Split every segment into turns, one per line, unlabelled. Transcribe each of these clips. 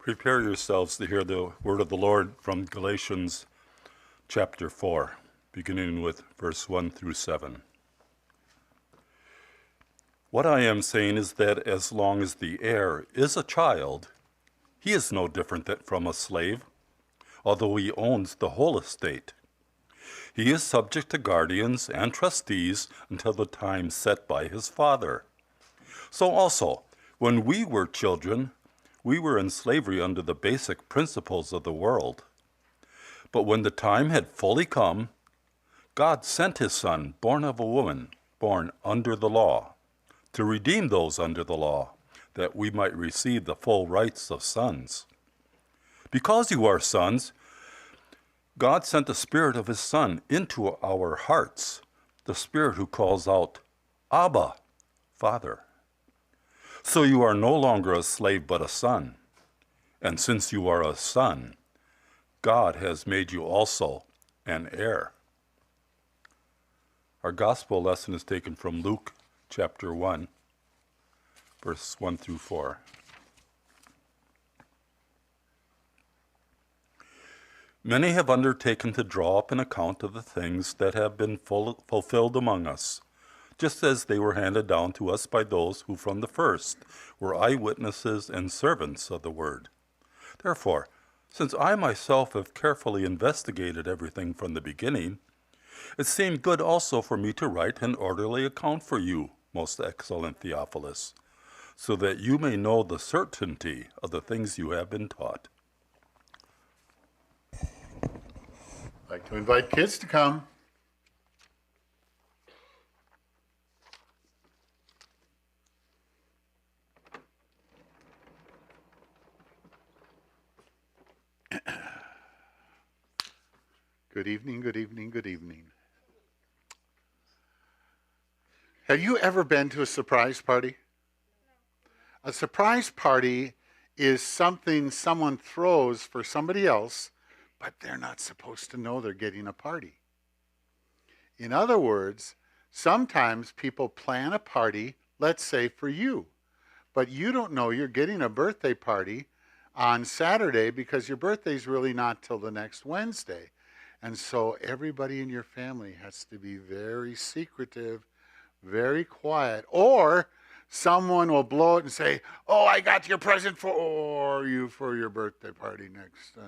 Prepare yourselves to hear the word of the Lord from Galatians chapter 4, beginning with verse 1 through 7. What I am saying is that as long as the heir is a child, he is no different from a slave, although he owns the whole estate. He is subject to guardians and trustees until the time set by his father. So also, when we were children, we were in slavery under the basic principles of the world. But when the time had fully come, God sent his Son, born of a woman, born under the law, to redeem those under the law, that we might receive the full rights of sons. Because you are sons, God sent the Spirit of his Son into our hearts, the Spirit who calls out, Abba, Father. So you are no longer a slave but a son. And since you are a son, God has made you also an heir. Our gospel lesson is taken from Luke chapter 1, verse 1 through 4. Many have undertaken to draw up an account of the things that have been fulfilled among us, just as they were handed down to us by those who from the first were eyewitnesses and servants of the word. Therefore, since I myself have carefully investigated everything from the beginning, it seemed good also for me to write an orderly account for you, most excellent Theophilus, so that you may know the certainty of the things you have been taught.
I'd like to invite kids to come. Good evening, good evening, good evening. Have you ever been to a surprise party? A surprise party is something someone throws for somebody else, but they're not supposed to know they're getting a party. In other words, sometimes people plan a party, let's say for you, but you don't know you're getting a birthday party on Saturday because your birthday's really not till the next Wednesday. And so everybody in your family has to be very secretive, very quiet, or someone will blow it and say, oh, I got your present for you for your birthday party next.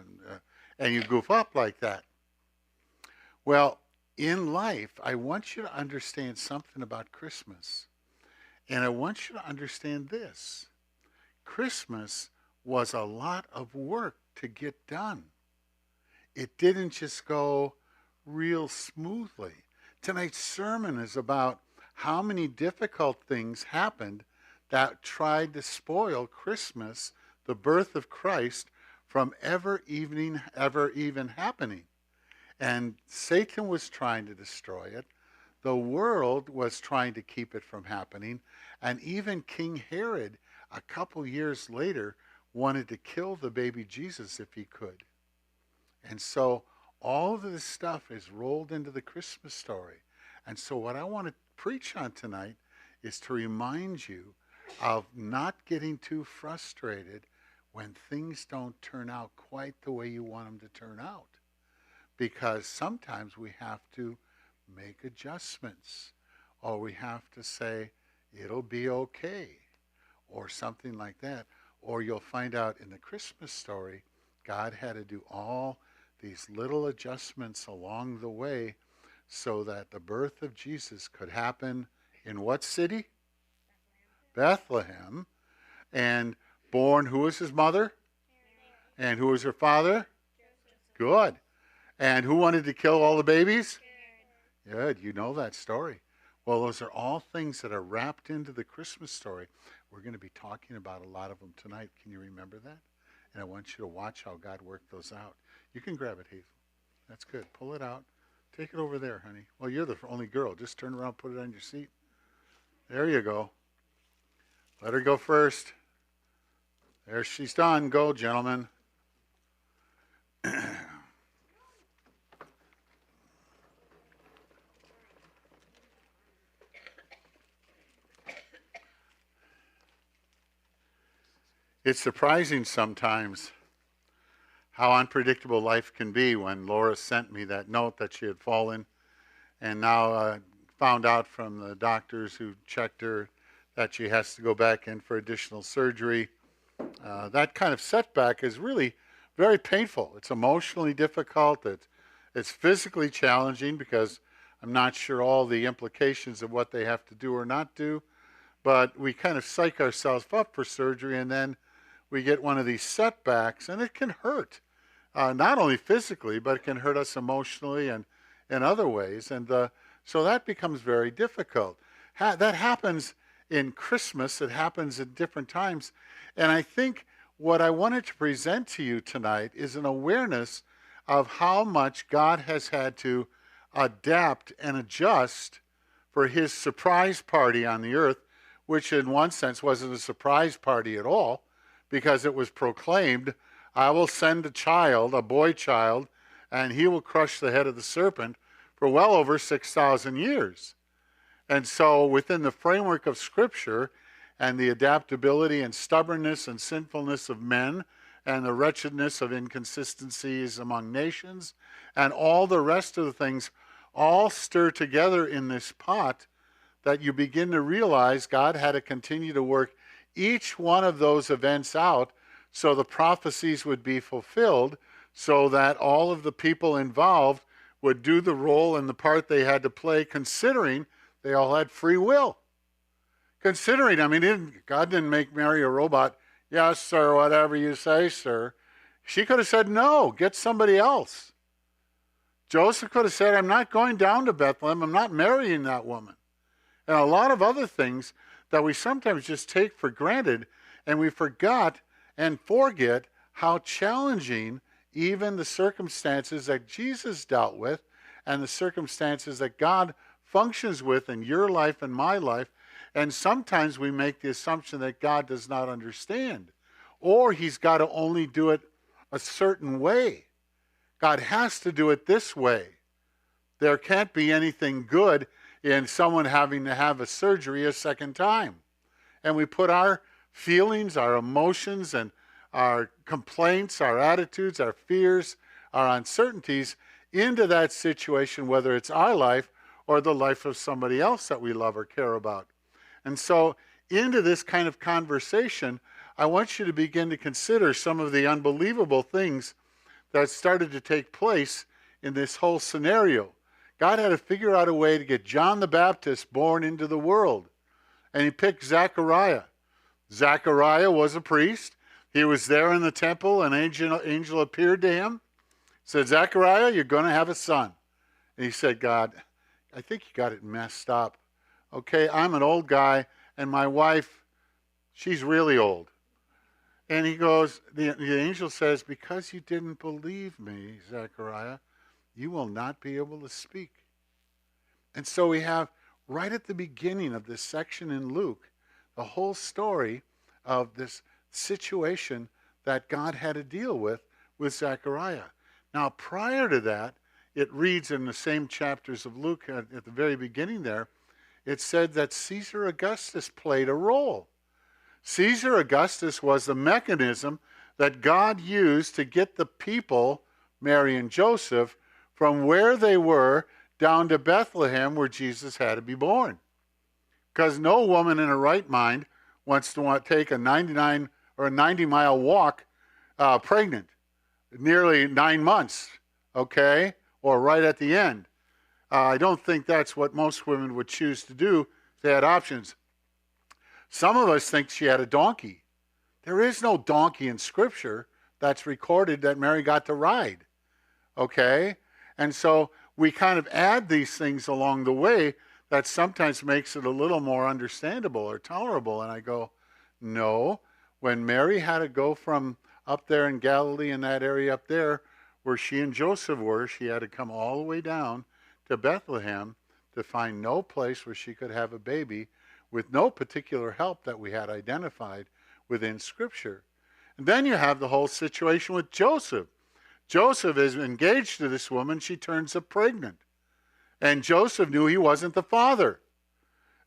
And you goof up like that. Well, in life, I want you to understand something about Christmas. And I want you to understand this. Christmas was a lot of work to get done. It didn't just go real smoothly. Tonight's sermon is about how many difficult things happened that tried to spoil Christmas, the birth of Christ, from ever even happening. And Satan was trying to destroy it. The world was trying to keep it from happening. And even King Herod, a couple years later, wanted to kill the baby Jesus if he could. And so all of this stuff is rolled into the Christmas story. And so what I want to preach on tonight is to remind you of not getting too frustrated when things don't turn out quite the way you want them to turn out. Because sometimes we have to make adjustments, or we have to say, it'll be okay, or something like that. Or you'll find out in the Christmas story, God had to do all these little adjustments along the way so that the birth of Jesus could happen in what city? Bethlehem. And born, who was his mother? And who was her father? Good. And who wanted to kill all the babies? Good, you know that story. Well, those are all things that are wrapped into the Christmas story. We're going to be talking about a lot of them tonight. Can you remember that? And I want you to watch how God worked those out. You can grab it, Hazel. That's good. Pull it out. Take it over there, honey. Well, you're the only girl. Just turn around, put it on your seat. There you go. Let her go first. There she's done. Go, gentlemen. It's surprising sometimes how unpredictable life can be. When Laura sent me that note that she had fallen, and now found out from the doctors who checked her that she has to go back in for additional surgery. That kind of setback is really very painful. It's emotionally difficult. It's physically challenging because I'm not sure all the implications of what they have to do or not do. But we kind of psych ourselves up for surgery, and then we get one of these setbacks, and it can hurt. Not only physically, but it can hurt us emotionally and in other ways. And so that becomes very difficult. That happens in Christmas. It happens at different times. And I think what I wanted to present to you tonight is an awareness of how much God has had to adapt and adjust for his surprise party on the earth, which in one sense wasn't a surprise party at all, because it was proclaimed, I will send a child, a boy child, and he will crush the head of the serpent for well over 6,000 years. And so within the framework of Scripture and the adaptability and stubbornness and sinfulness of men and the wretchedness of inconsistencies among nations and all the rest of the things all stir together in this pot, that you begin to realize God had to continue to work each one of those events out so the prophecies would be fulfilled, so that all of the people involved would do the role and the part they had to play, considering they all had free will. Considering, God didn't make Mary a robot. Yes, sir, whatever you say, sir. She could have said, no, get somebody else. Joseph could have said, I'm not going down to Bethlehem. I'm not marrying that woman. And a lot of other things that we sometimes just take for granted, and we forget how challenging even the circumstances that Jesus dealt with and the circumstances that God functions with in your life and my life. And sometimes we make the assumption that God does not understand, or he's got to only do it a certain way. God has to do it this way. There can't be anything good in someone having to have a surgery a second time. And we put our feelings, our emotions, and our complaints, our attitudes, our fears, our uncertainties into that situation, whether it's our life or the life of somebody else that we love or care about. And so into this kind of conversation, I want you to begin to consider some of the unbelievable things that started to take place in this whole scenario. God had to figure out a way to get John the Baptist born into the world. And he picked Zechariah. Zechariah was a priest. He was there in the temple. An angel appeared to him. Said, Zechariah, you're going to have a son. And he said, God, I think you got it messed up. Okay, I'm an old guy, and my wife, she's really old. And he goes, the angel says, because you didn't believe me, Zechariah, you will not be able to speak. And so we have, right at the beginning of this section in Luke, the whole story of this situation that God had to deal with Zechariah. Now, prior to that, it reads in the same chapters of Luke, at the very beginning there, it said that Caesar Augustus played a role. Caesar Augustus was the mechanism that God used to get the people, Mary and Joseph, from where they were down to Bethlehem, where Jesus had to be born. Because no woman in her right mind wants to take a 99 or a 90-mile walk pregnant, nearly 9 months, okay, or right at the end. I don't think that's what most women would choose to do if they had options. Some of us think she had a donkey. There is no donkey in Scripture that's recorded that Mary got to ride, okay? And so we kind of add these things along the way that sometimes makes it a little more understandable or tolerable. And I go, no, when Mary had to go from up there in Galilee, in that area up there where she and Joseph were, she had to come all the way down to Bethlehem to find no place where she could have a baby with no particular help that we had identified within Scripture. And then you have the whole situation with Joseph. Joseph is engaged to this woman. She turns up pregnant. And Joseph knew he wasn't the father.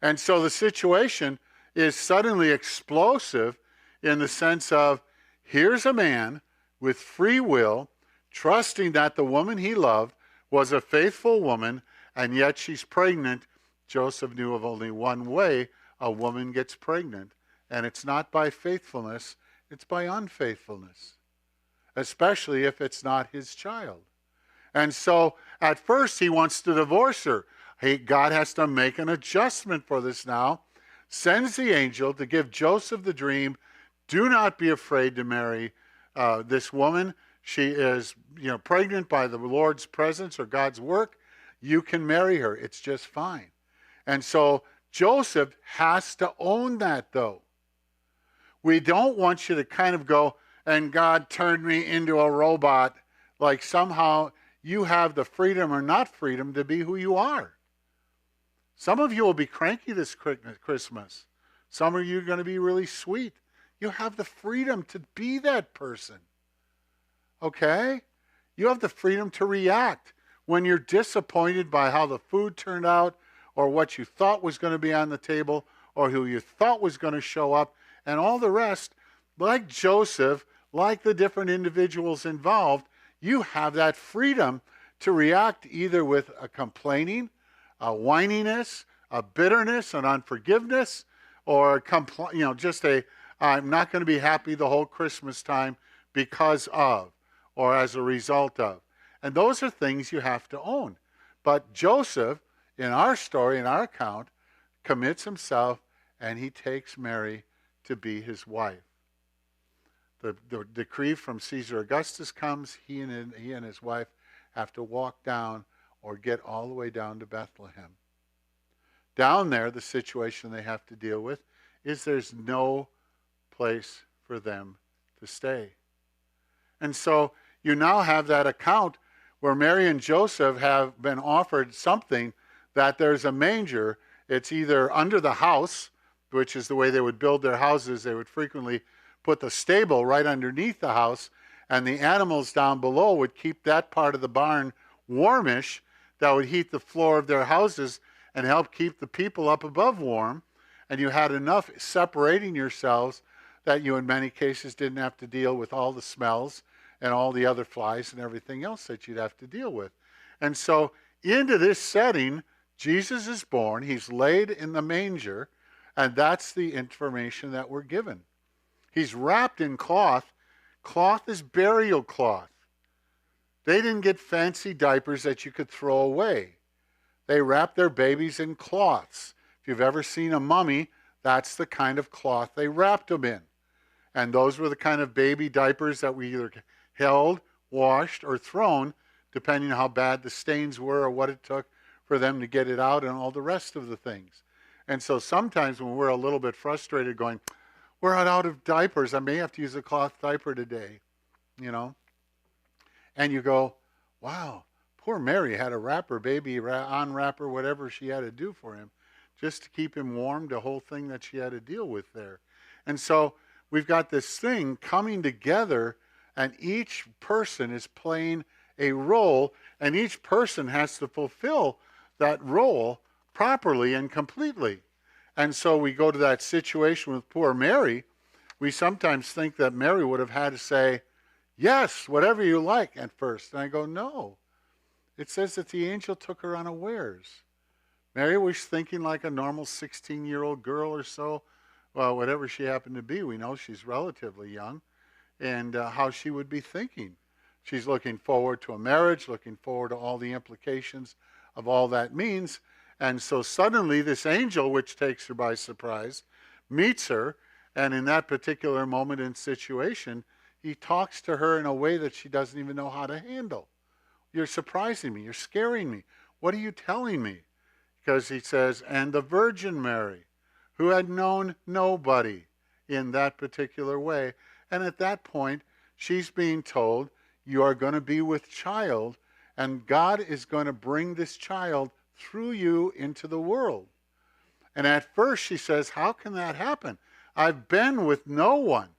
And so the situation is suddenly explosive in the sense of, here's a man with free will, trusting that the woman he loved was a faithful woman, and yet she's pregnant. Joseph knew of only one way a woman gets pregnant, and it's not by faithfulness, it's by unfaithfulness, especially if it's not his child. And so at first he wants to divorce her. God has to make an adjustment for this now. Sends the angel to give Joseph the dream. Do not be afraid to marry this woman. She is, pregnant by the Lord's presence or God's work. You can marry her. It's just fine. And so Joseph has to own that, though. We don't want you to kind of go, and God turned me into a robot, like somehow you have the freedom or not freedom to be who you are. Some of you will be cranky this Christmas. Some of you are going to be really sweet. You have the freedom to be that person. Okay? You have the freedom to react when you're disappointed by how the food turned out, or what you thought was going to be on the table, or who you thought was going to show up, and all the rest. Like Joseph, like the different individuals involved, you have that freedom to react either with a complaining, a whininess, a bitterness, an unforgiveness, or just I'm not going to be happy the whole Christmas time because of, or as a result of. And those are things you have to own. But Joseph, in our story, in our account, commits himself, and he takes Mary to be his wife. The decree from Caesar Augustus comes. He and his wife have to walk down or get all the way down to Bethlehem. Down there, the situation they have to deal with is there's no place for them to stay. And so you now have that account where Mary and Joseph have been offered something, that there's a manger. It's either under the house, which is the way they would build their houses. They would frequently put the stable right underneath the house, and the animals down below would keep that part of the barn warmish, that would heat the floor of their houses and help keep the people up above warm. And you had enough separating yourselves that you in many cases didn't have to deal with all the smells and all the other flies and everything else that you'd have to deal with. And so into this setting, Jesus is born. He's laid in the manger, and that's the information that we're given. He's wrapped in cloth. Cloth is burial cloth. They didn't get fancy diapers that you could throw away. They wrapped their babies in cloths. If you've ever seen a mummy, that's the kind of cloth they wrapped them in. And those were the kind of baby diapers that we either held, washed, or thrown, depending on how bad the stains were or what it took for them to get it out and all the rest of the things. And so sometimes when we're a little bit frustrated going, we're out of diapers, I may have to use a cloth diaper today, And you go, wow, poor Mary had to wrap her baby, unwrap her, whatever she had to do for him, just to keep him warm, the whole thing that she had to deal with there. And so we've got this thing coming together, and each person is playing a role, and each person has to fulfill that role properly and completely. And so we go to that situation with poor Mary. We sometimes think that Mary would have had to say, yes, whatever you like at first. And I go, no. It says that the angel took her unawares. Mary was thinking like a normal 16-year-old girl or so. Well, whatever she happened to be, we know she's relatively young. And how she would be thinking. She's looking forward to a marriage, looking forward to all the implications of all that means. And so suddenly this angel, which takes her by surprise, meets her. And in that particular moment and situation, he talks to her in a way that she doesn't even know how to handle. You're surprising me. You're scaring me. What are you telling me? Because he says, and the Virgin Mary, who had known nobody in that particular way. And at that point, she's being told, you are going to be with child, and God is going to bring this child through you into the world. And at first she says, how can that happen? I've been with no one.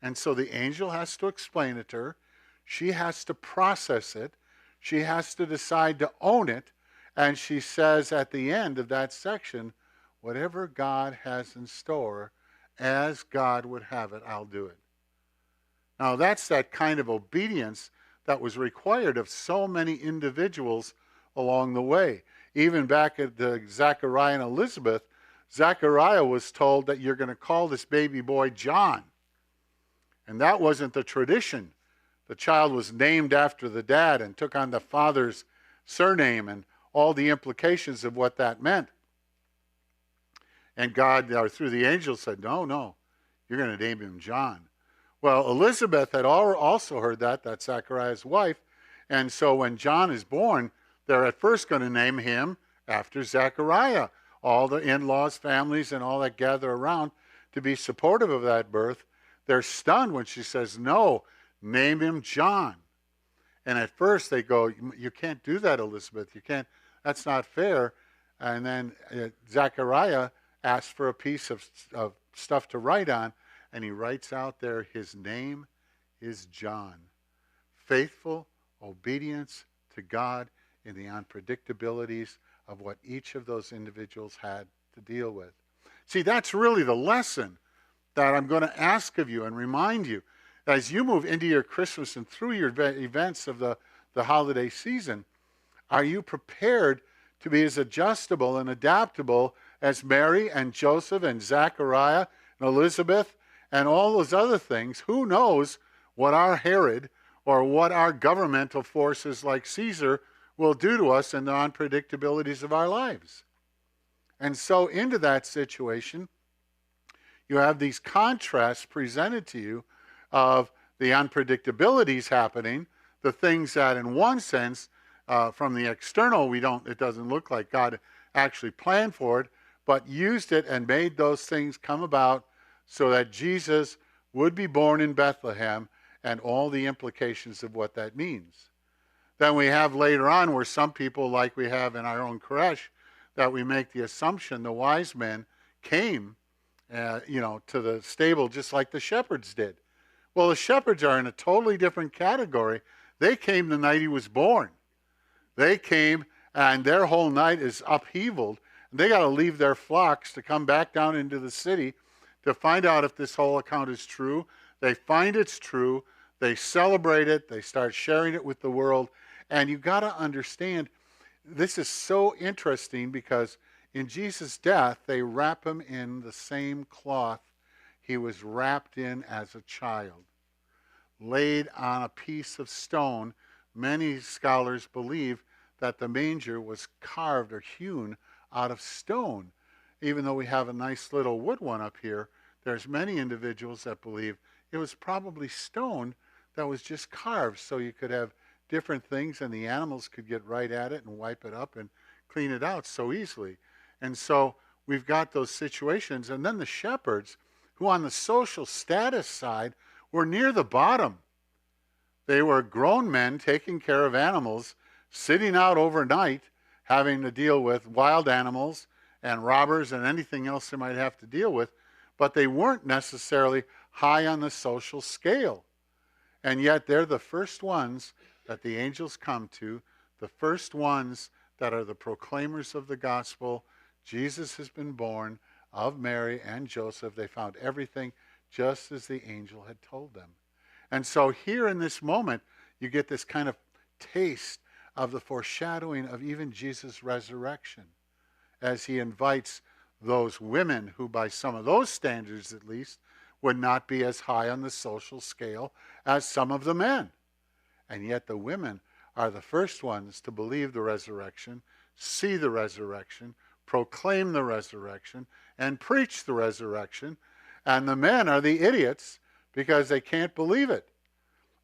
And so the angel has to explain it to her. She has to process it. She has to decide to own it. And she says at the end of that section, whatever God has in store, as God would have it, I'll do it. Now that's that kind of obedience that was required of so many individuals along the way. Even back at the Zechariah and Elizabeth, Zechariah was told that you're going to call this baby boy John. And that wasn't the tradition. The child was named after the dad and took on the father's surname and all the implications of what that meant. And God, through the angel, said, no, you're going to name him John. Well, Elizabeth had also heard that. That's Zechariah's wife. And so when John is born, they're at first going to name him after Zechariah. All the in-laws, families, and all that gather around to be supportive of that birth. They're stunned when she says, no, name him John. And at first they go, you can't do that, Elizabeth. You can't. That's not fair. And then Zechariah asks for a piece of stuff to write on, and he writes out there, his name is John. Faithful obedience to God in the unpredictabilities of what each of those individuals had to deal with. See, that's really the lesson that I'm going to ask of you and remind you as you move into your Christmas and through your events of the holiday season. Are you prepared to be as adjustable and adaptable as Mary and Joseph and Zechariah and Elizabeth and all those other things? Who knows what our Herod or what our governmental forces like Caesar will do to us in the unpredictabilities of our lives. And so into that situation, you have these contrasts presented to you of the unpredictabilities happening, the things that in one sense, from the external, it doesn't look like God actually planned for it, but used it and made those things come about so that Jesus would be born in Bethlehem and all the implications of what that means. Then we have later on where some people, like we have in our own creche, that we make the assumption the wise men came to the stable just like the shepherds did. Well, the shepherds are in a totally different category. They came the night he was born. They came and their whole night is upheavaled. They got to leave their flocks to come back down into the city to find out if this whole account is true. They find it's true. They celebrate it. They start sharing it with the world. And you've got to understand, this is so interesting because in Jesus' death, they wrap him in the same cloth he was wrapped in as a child, laid on a piece of stone. Many scholars believe that the manger was carved or hewn out of stone. Even though we have a nice little wood one up here, there's many individuals that believe it was probably stone that was just carved so you could have different things and the animals could get right at it and wipe it up and clean it out so easily. And so we've got those situations. And then the shepherds, who on the social status side were near the bottom. They were grown men taking care of animals, sitting out overnight, having to deal with wild animals and robbers and anything else they might have to deal with. But they weren't necessarily high on the social scale. And yet they're the first ones that the angels come to, the first ones that are the proclaimers of the gospel. Jesus has been born of Mary and Joseph. They found everything just as the angel had told them. And so here in this moment, you get this kind of taste of the foreshadowing of even Jesus' resurrection as he invites those women who, by some of those standards at least, would not be as high on the social scale as some of the men. And yet the women are the first ones to believe the resurrection, see the resurrection, proclaim the resurrection, and preach the resurrection. And the men are the idiots because they can't believe it.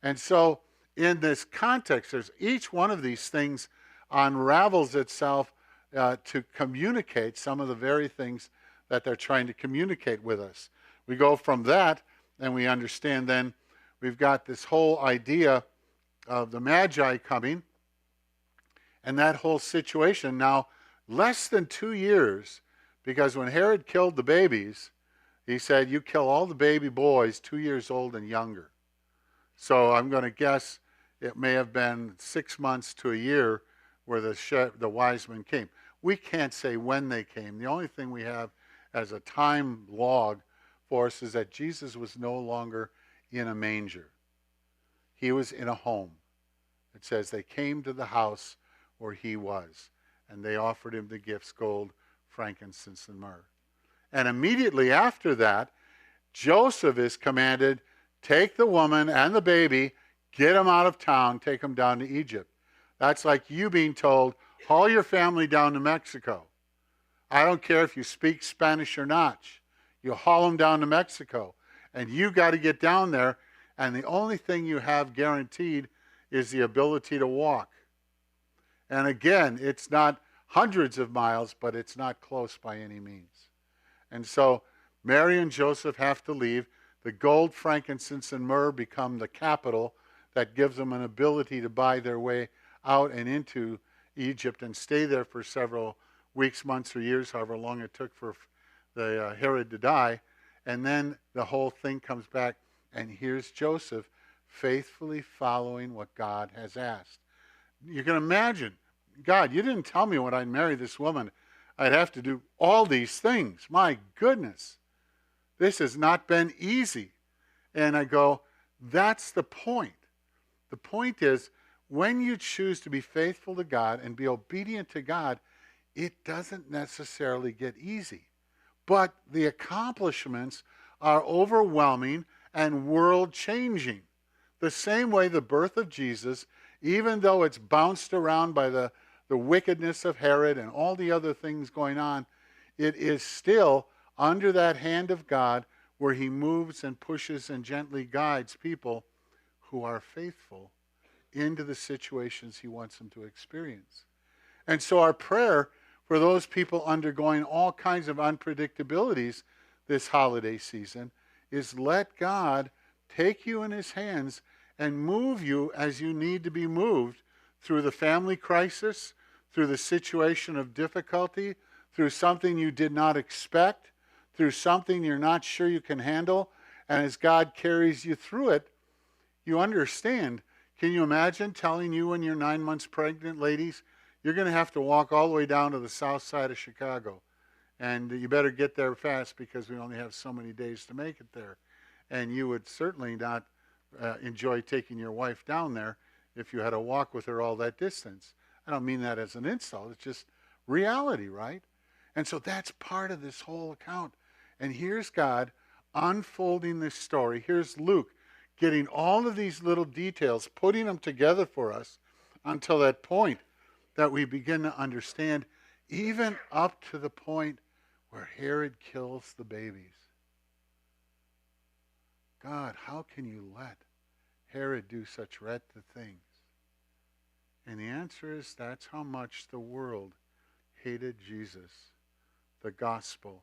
And so in this context, there's each one of these things unravels itself to communicate some of the very things that they're trying to communicate with us. We go from that and we understand then we've got this whole idea of the Magi coming and that whole situation. Now, less than 2 years, because when Herod killed the babies, he said, you kill all the baby boys 2 years old and younger. So I'm going to guess it may have been 6 months to a year where the wise men came. We can't say when they came. The only thing we have as a time log for us is that Jesus was no longer in a manger. He was in a home. It says they came to the house where he was, and they offered him the gifts, gold, frankincense, and myrrh. And immediately after that, Joseph is commanded, take the woman and the baby, get them out of town, take them down to Egypt. That's like you being told, haul your family down to Mexico. I don't care if you speak Spanish or not. You haul them down to Mexico. And you got to get down there, and the only thing you have guaranteed is the ability to walk. And again, it's not hundreds of miles, but it's not close by any means. And so Mary and Joseph have to leave. The gold, frankincense, and myrrh become the capital that gives them an ability to buy their way out and into Egypt and stay there for several weeks, months, or years, however long it took for the Herod to die. And then the whole thing comes back, and here's Joseph faithfully following what God has asked. You can imagine, God, you didn't tell me when I'd marry this woman I'd have to do all these things. My goodness, this has not been easy. And I go, that's the point. The point is, when you choose to be faithful to God and be obedient to God, it doesn't necessarily get easy. But the accomplishments are overwhelming and world-changing. The same way the birth of Jesus, even though it's bounced around by the wickedness of Herod and all the other things going on, it is still under that hand of God where he moves and pushes and gently guides people who are faithful into the situations he wants them to experience. And so our prayer for those people undergoing all kinds of unpredictabilities this holiday season is let God take you in his hands and move you as you need to be moved through the family crisis, through the situation of difficulty, through something you did not expect, through something you're not sure you can handle. And as God carries you through it, you understand. Can you imagine telling you when you're 9 months pregnant, ladies, you're going to have to walk all the way down to the south side of Chicago. And you better get there fast because we only have so many days to make it there. And you would certainly not enjoy taking your wife down there if you had to walk with her all that distance. I don't mean that as an insult. It's just reality, right? And so that's part of this whole account. And here's God unfolding this story. Here's Luke getting all of these little details, putting them together for us until that point that we begin to understand, even up to the point where Herod kills the babies. God, how can you let Herod do such wretched things? And the answer is that's how much the world hated Jesus, the gospel,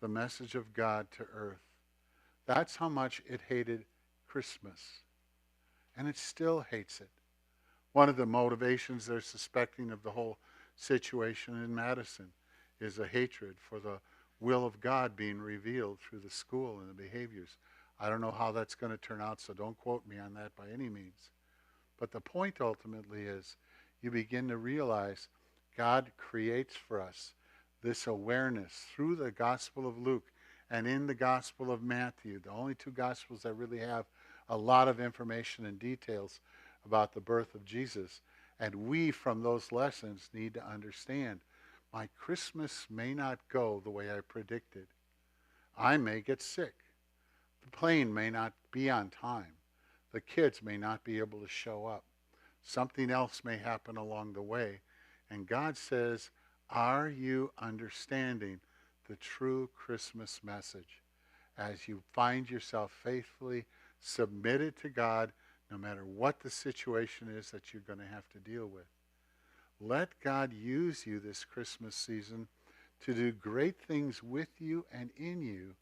the message of God to earth. That's how much it hated Christmas. And it still hates it. One of the motivations they're suspecting of the whole situation in Madison is a hatred for the will of God being revealed through the school and the behaviors. I don't know how that's going to turn out, so don't quote me on that by any means. But the point ultimately is you begin to realize God creates for us this awareness through the Gospel of Luke and in the Gospel of Matthew, the only two Gospels that really have a lot of information and details about the birth of Jesus. And we, from those lessons, need to understand my Christmas may not go the way I predicted. I may get sick. The plane may not be on time. The kids may not be able to show up. Something else may happen along the way. And God says, are you understanding the true Christmas message as you find yourself faithfully submitted to God no matter what the situation is that you're going to have to deal with? Let God use you this Christmas season to do great things with you and in you.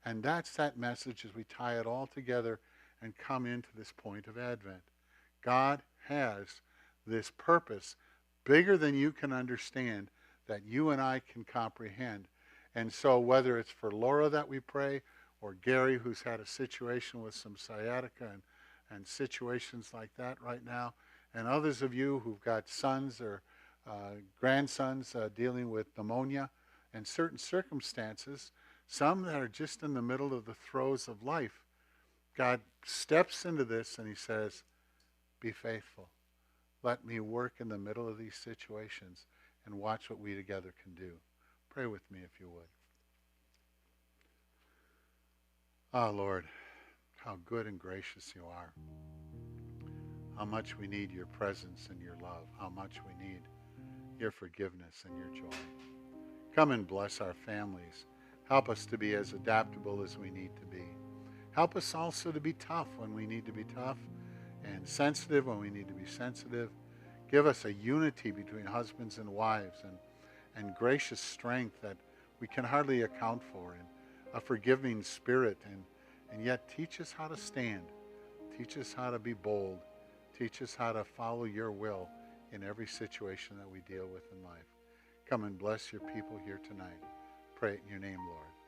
And that's that message as we tie it all together and come into this point of Advent. God has this purpose bigger than you can understand that you and I can comprehend. And so whether it's for Laura that we pray or Gary who's had a situation with some sciatica and situations like that right now, and others of you who've got sons or grandsons dealing with pneumonia and certain circumstances, Some that are just in the middle of the throes of life. God steps into this and he says, be faithful. Let me work in the middle of these situations and watch what we together can do. Pray with me if you would. Ah, Lord, how good and gracious you are. How much we need your presence and your love. How much we need your forgiveness and your joy. Come and bless our families. Help us to be as adaptable as we need to be. Help us also to be tough when we need to be tough and sensitive when we need to be sensitive. Give us a unity between husbands and wives and gracious strength that we can hardly account for, and a forgiving spirit, and yet teach us how to stand. Teach us how to be bold. Teach us how to follow your will in every situation that we deal with in life. Come and bless your people here tonight. Pray it in your name, Lord.